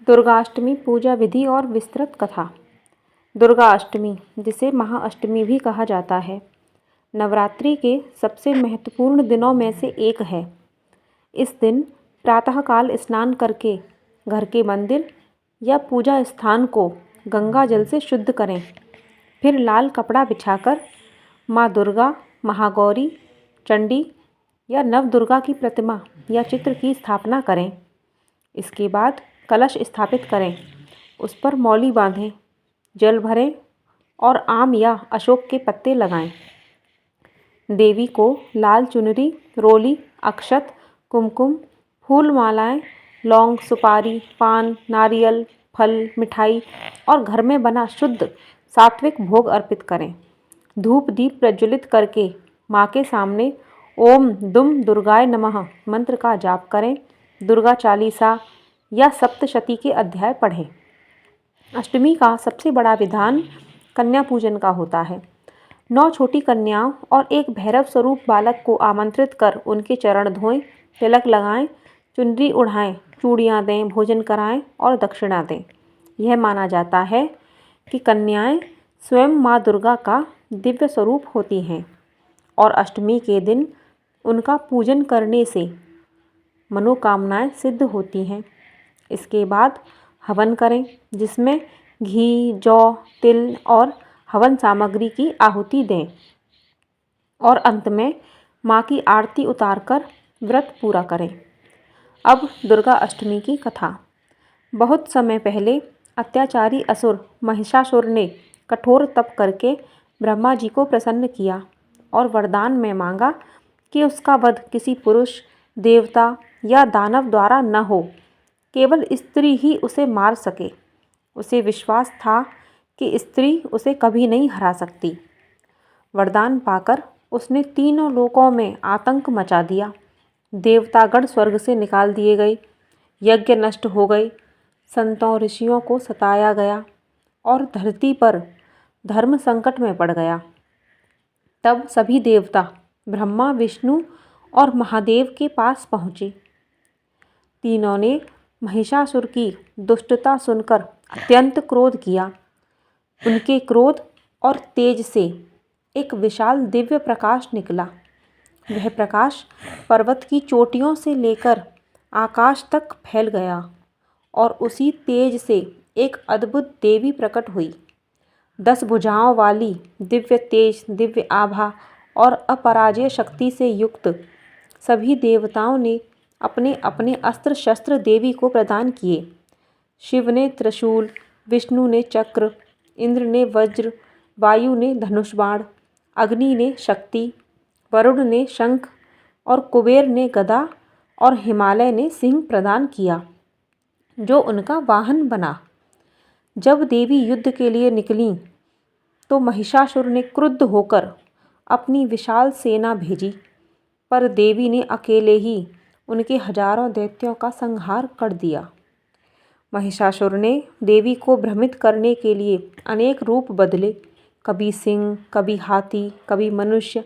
दुर्गाष्टमी पूजा विधि और विस्तृत कथा। दुर्गाष्टमी, जिसे महाअष्टमी भी कहा जाता है, नवरात्रि के सबसे महत्वपूर्ण दिनों में से एक है। इस दिन प्रातःकाल स्नान करके घर के मंदिर या पूजा स्थान को गंगा जल से शुद्ध करें। फिर लाल कपड़ा बिछाकर माँ दुर्गा, महागौरी, चंडी या नवदुर्गा की प्रतिमा या चित्र की स्थापना करें। इसके बाद कलश स्थापित करें, उस पर मौली बांधें, जल भरें और आम या अशोक के पत्ते लगाएं। देवी को लाल चुनरी, रोली, अक्षत, कुमकुम, फूल मालाएं, लौंग, सुपारी, पान, नारियल, फल, मिठाई और घर में बना शुद्ध सात्विक भोग अर्पित करें। धूप दीप प्रज्वलित करके माँ के सामने ओम दुम दुर्गाय नमः मंत्र का जाप करें। दुर्गा चालीसा या सप्तशती के अध्याय पढ़ें। अष्टमी का सबसे बड़ा विधान कन्या पूजन का होता है। 9 छोटी कन्याओं और एक भैरव स्वरूप बालक को आमंत्रित कर उनके चरण धोएं, तिलक लगाएं, चुनरी उड़ाएं, चूड़ियाँ दें, भोजन कराएं और दक्षिणा दें। यह माना जाता है कि कन्याएं स्वयं माँ दुर्गा का दिव्य स्वरूप होती हैं और अष्टमी के दिन उनका पूजन करने से मनोकामनाएं सिद्ध होती हैं। इसके बाद हवन करें, जिसमें घी, जौ, तिल और हवन सामग्री की आहुति दें और अंत में माँ की आरती उतारकर व्रत पूरा करें। अब दुर्गा अष्टमी की कथा। बहुत समय पहले अत्याचारी असुर महिषासुर ने कठोर तप करके ब्रह्मा जी को प्रसन्न किया और वरदान में मांगा कि उसका वध किसी पुरुष, देवता या दानव द्वारा न हो, केवल स्त्री ही उसे मार सके। उसे विश्वास था कि स्त्री उसे कभी नहीं हरा सकती। वरदान पाकर उसने तीनों लोकों में आतंक मचा दिया। देवतागण स्वर्ग से निकाल दिए गए, यज्ञ नष्ट हो गए, संतों ऋषियों को सताया गया और धरती पर धर्म संकट में पड़ गया। तब सभी देवता ब्रह्मा, विष्णु और महादेव के पास पहुँचे। तीनों ने महिषासुर की दुष्टता सुनकर अत्यंत क्रोध किया। उनके क्रोध और तेज से एक विशाल दिव्य प्रकाश निकला। वह प्रकाश पर्वत की चोटियों से लेकर आकाश तक फैल गया और उसी तेज से एक अद्भुत देवी प्रकट हुई। 10 भुजाओं वाली दिव्य तेज, दिव्य आभा और अपराजेय शक्ति से युक्त सभी देवताओं ने अपने अपने अस्त्र शस्त्र देवी को प्रदान किए। शिव ने त्रिशूल, विष्णु ने चक्र, इंद्र ने वज्र, वायु ने धनुष बाण, अग्नि ने शक्ति, वरुण ने शंख और कुबेर ने गदा और हिमालय ने सिंह प्रदान किया, जो उनका वाहन बना। जब देवी युद्ध के लिए निकलीं तो महिषासुर ने क्रुद्ध होकर अपनी विशाल सेना भेजी, पर देवी ने अकेले ही उनके हजारों दैत्यों का संहार कर दिया। महिषासुर ने देवी को भ्रमित करने के लिए अनेक रूप बदले, कभी सिंह, कभी हाथी, कभी मनुष्य,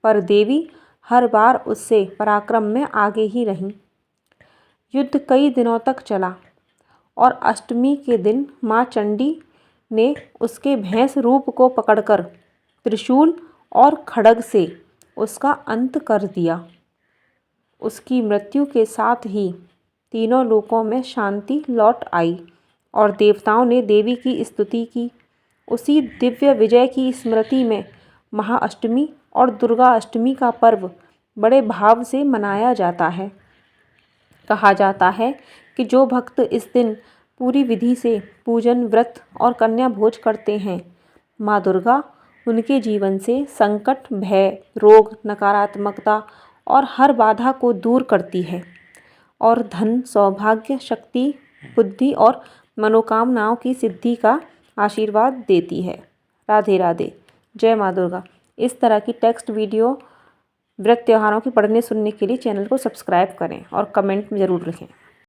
पर देवी हर बार उससे पराक्रम में आगे ही रहीं। युद्ध कई दिनों तक चला और अष्टमी के दिन माँ चंडी ने उसके भैंस रूप को पकड़कर त्रिशूल और खड्ग से उसका अंत कर दिया। उसकी मृत्यु के साथ ही तीनों लोकों में शांति लौट आई और देवताओं ने देवी की स्तुति की। उसी दिव्य विजय की स्मृति में महाअष्टमी और दुर्गा अष्टमी का पर्व बड़े भाव से मनाया जाता है। कहा जाता है कि जो भक्त इस दिन पूरी विधि से पूजन, व्रत और कन्या भोज करते हैं, माँ दुर्गा उनके जीवन से संकट, भय, रोग, नकारात्मकता और हर बाधा को दूर करती है और धन, सौभाग्य, शक्ति, बुद्धि और मनोकामनाओं की सिद्धि का आशीर्वाद देती है। राधे राधे, जय माँ दुर्गा। इस तरह की टेक्स्ट वीडियो व्रत त्योहारों की पढ़ने सुनने के लिए चैनल को सब्सक्राइब करें और कमेंट में ज़रूर लिखें।